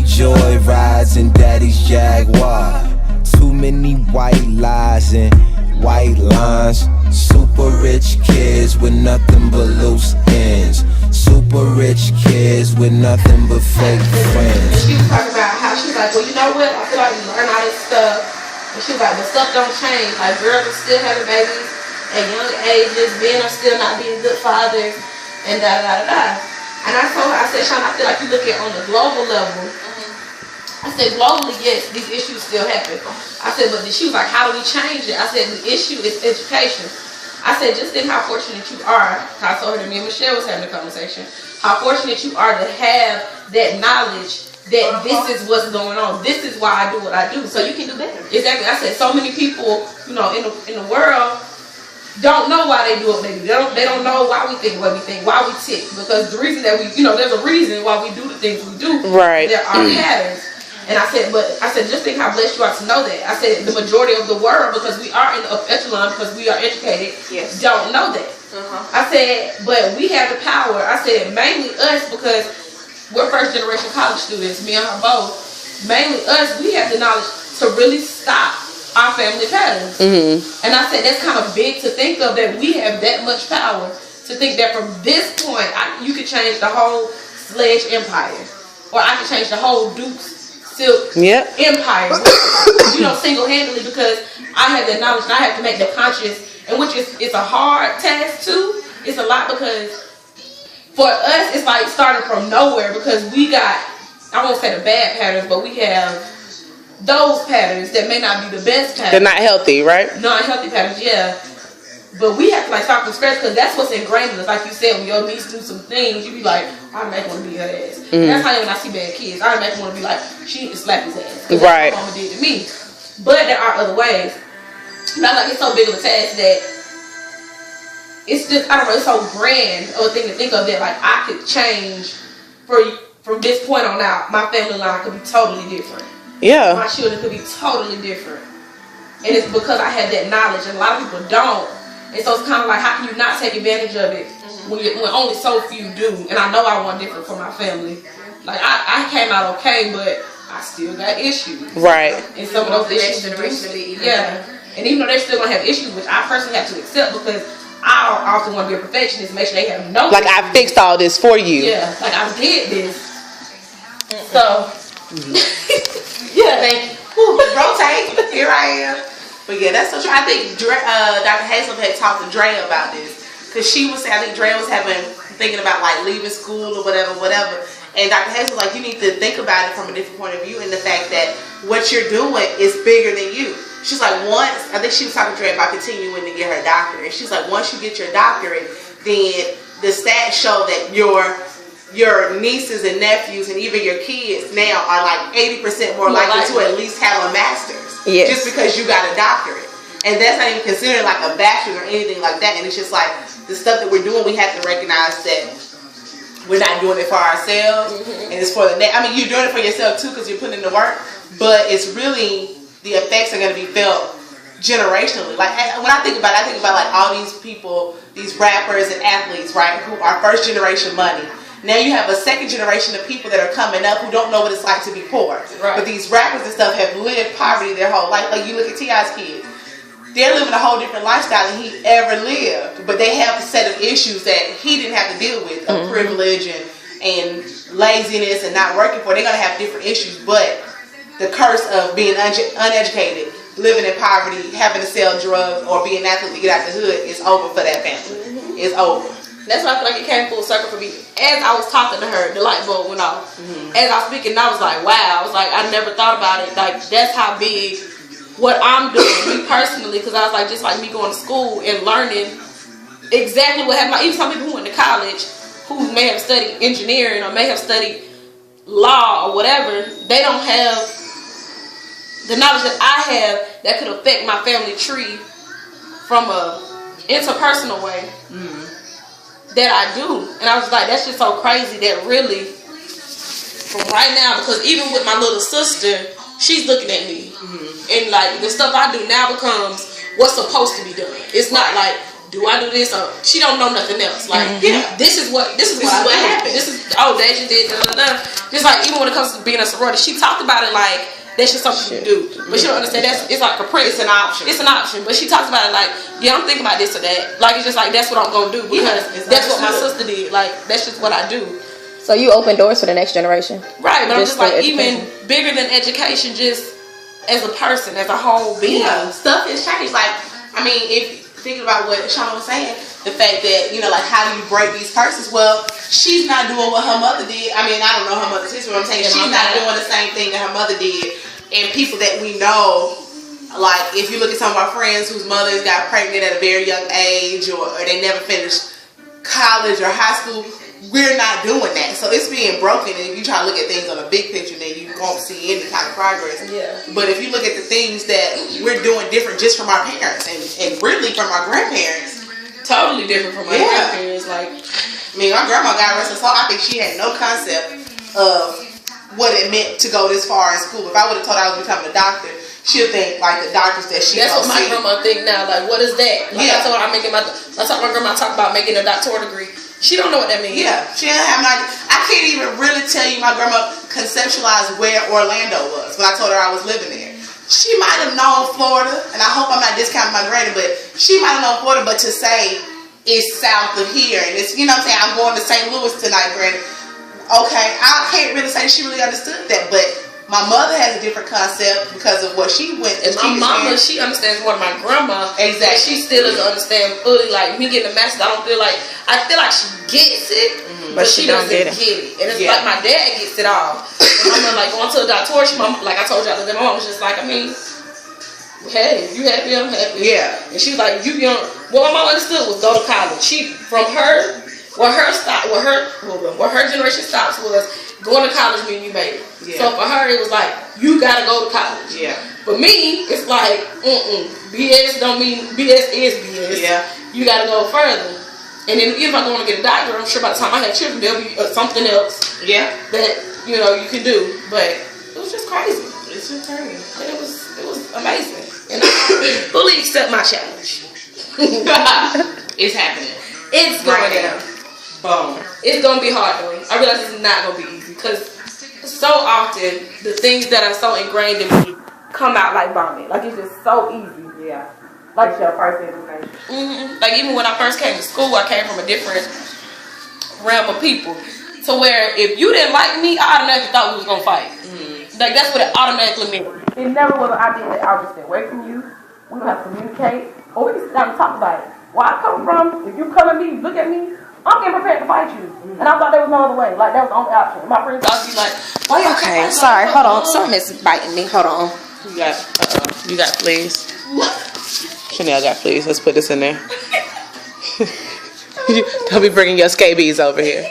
joy rides in daddy's Jaguar. Too many white lies and white lines. Super rich kids with nothing but loose ends. Super rich kids with nothing but fake friends. She was talking about how she was like, well, you know what? I feel like you learn all this stuff. And she was like, but stuff don't change. Like, girls are still having babies at young ages. Men are still not being good fathers. And da-da-da-da. And I told her, I said, Sean, I feel like you look at it on the global level. I said, globally, yes, these issues still happen. I said, but she was like, how do we change it? I said, the issue is education. I said, just think how fortunate you are. I told her that me and Michelle was having a conversation. How fortunate you are to have that knowledge that this is what's going on. This is why I do what I do. So you can do better. Exactly. I said, so many people, you know, in the world don't know why they do what they do. They don't know why we think what we think, why we tick. Because the reason that we, you know, there's a reason why we do the things we do. Right. There are patterns. And I said, just think how blessed you are to know that. I said, the majority of the world, because we are in the upper echelon, because we are educated, yes, don't know that. I said, but we have the power. I said, mainly us, because we're first generation college students, me and her both. Mainly us, we have the knowledge to really stop our family patterns. And I said, that's kind of big to think of, that we have that much power to think that from this point, you could change the whole Sledge empire. Or I could change the whole Dukes Silk empire, you know, single-handedly, because I have that knowledge and I have to make the conscious, and which is, it's a hard task too. It's a lot, because for us it's like starting from nowhere, because we got, I won't say the bad patterns, but we have those patterns that may not be the best patterns. They're not healthy, right? Not healthy patterns, yeah. But we have to like start from scratch, because that's what's ingrained in us. Like you said, when your niece do some things, you be like, I make want to be her ass. And that's how when I see bad kids, I make want to be like, she need to slap his ass. Right. That's what mama did to me. But there are other ways. But I like, it's so big of a task that it's just, I don't know, it's so grand of a thing to think of, that like I could change from this point on out. My family line could be totally different. Yeah. My children could be totally different. And it's because I have that knowledge, and a lot of people don't. And so it's kind of like, how can you not take advantage of it when only so few do? And I know I want different for my family. Like, I came out okay, but I still got issues. Right. And some of those issues, and even though they're still going to have issues, which I personally have to accept, because I often want to be a perfectionist, make sure they have no like issues. I fixed all this for you. Yeah, like I did this. So, yeah. Thank you. Rotate. Here I am. But yeah, that's so true. I think Dr. Hazel had talked to Dre about this, because she was saying, I think Dre was thinking about like leaving school or whatever. And Dr. Hazel was like, you need to think about it from a different point of view, and the fact that what you're doing is bigger than you. She's like, once, I think she was talking to Dre about continuing to get her doctorate. She's like, once you get your doctorate, then the stats show that your nieces and nephews and even your kids now are like 80% more likely to at least have a master's. Yes. Just because you got a doctorate. And that's not even considered like a bachelor's or anything like that. And it's just like the stuff that we're doing, we have to recognize that we're not doing it for ourselves. And it's for the next. I mean, you're doing it for yourself too, because you're putting in the work. But it's really, the effects are going to be felt generationally. Like when I think about like all these people, these rappers and athletes, right, who are first generation money. Now you have a second generation of people that are coming up who don't know what it's like to be poor. Right. But these rappers and stuff have lived poverty their whole life. Like you look at T.I.'s kids. They're living a whole different lifestyle than he ever lived. But they have a set of issues that he didn't have to deal with, of privilege and laziness and not working for. They're going to have different issues. But the curse of being uneducated, living in poverty, having to sell drugs, or being an athlete to get out the hood is over for that family. It's over. That's why I feel like it came full circle for me. As I was talking to her, the light bulb went off. As I was speaking, I was like, wow. I was like, I never thought about it. Like, that's how big what I'm doing, me personally. Because I was like, just like me going to school and learning exactly what happened. Like, even some people who went to college, who may have studied engineering or may have studied law or whatever, they don't have the knowledge that I have that could affect my family tree from a interpersonal way. That I do. And I was like, that's just so crazy that really, from right now, because even with my little sister, she's looking at me. And like, the stuff I do now becomes what's supposed to be done. It's not like do I do this? Or she don't know nothing else. Like, this is what happened. This is Deja did. Just like even when it comes to being a sorority, she talked about it like that's just something you do, but she don't understand it's like a prince. It's an option. It's an option, but she talks about it like, yeah, I'm thinking about this or that. Like it's just like that's what I'm gonna do because that's what my sister did. Like that's just what I do. So you open doors for the next generation, right? But just I'm just like education. even bigger than education, just as a person, as a whole being. Yeah, stuff has changed. Like, I mean, if thinking about what Shauna was saying, the fact that, you know, like, how do you break these curses? Well, she's not doing what her mother did. I mean, I don't know her mother's history, but I'm saying she's not doing the same thing that her mother did. And people that we know, like, if you look at some of our friends whose mothers got pregnant at a very young age, or they never finished college or high school, we're not doing that. So it's being broken, and if you try to look at things on a big picture, then you won't see any kind of progress. Yeah. But if you look at the things that we're doing different just from our parents and really from our grandparents, totally different from my grandparents. Like, I mean, my grandma got rest her soul. I think she had no concept of what it meant to go this far in school. If I would have told her I was becoming a doctor, she'll think like the doctors that she. That's what my grandma think now. Like, what is that? Like, I told her I told my grandma talk about making a doctoral degree. She don't know what that means. Yeah, she don't have no idea. I can't even really tell you my grandma conceptualized where Orlando was when I told her I was living there. She might have known Florida, and I hope I'm not discounting my granny, but she might have known Florida, but to say it's south of here, and it's, you know what I'm saying, I'm going to St. Louis tonight, granny. Okay, I can't really say she really understood that, but my mother has a different concept because of what she went through. And my mama, she understands more than my grandma. Exactly. She still doesn't understand fully. Like, me getting a master's, I feel like she gets it, but she doesn't get it. And it's like my dad gets it all. And my mom, like, going to a doctor, like I told y'all, my mom was just like, I mean, hey, you happy, I'm happy. Yeah. And she was like, you know, what my mom understood was go to college. Where her generation stops was going to college mean you made it. Yeah. So for her, it was like, you gotta go to college. Yeah. For me, it's like, BS don't mean, BS is BS. Yeah. You gotta go further. And then if I want to get a doctor, I'm sure by the time I have children, there'll be something else. Yeah. That, you know, you can do. But it was just crazy. It's just crazy. And it was amazing. And I fully accept my challenge. It's happening. It's going down. Boom. It's gonna be hard though. I realize it's not gonna be easy because so often the things that are so ingrained in me come out like vomit. Like it's just so easy. Yeah. Like your first information. Like even when I first came to school, I came from a different realm of people. To where if you didn't like me, I automatically thought we was gonna fight. Like that's what it automatically meant. It never was an idea that I'll just stay away from you. We don't have to communicate, or we can sit down and talk about it. Where I come from, if you come at me, look at me, I'm getting prepared to fight you. And I thought there was no other way. Like, that was the only option. My friends would be like, why you Okay, sorry, hold on. Something is biting me. Hold on. You got fleas. Chanel got fleas. Let's put this in there. Don't be bringing your scabies over here.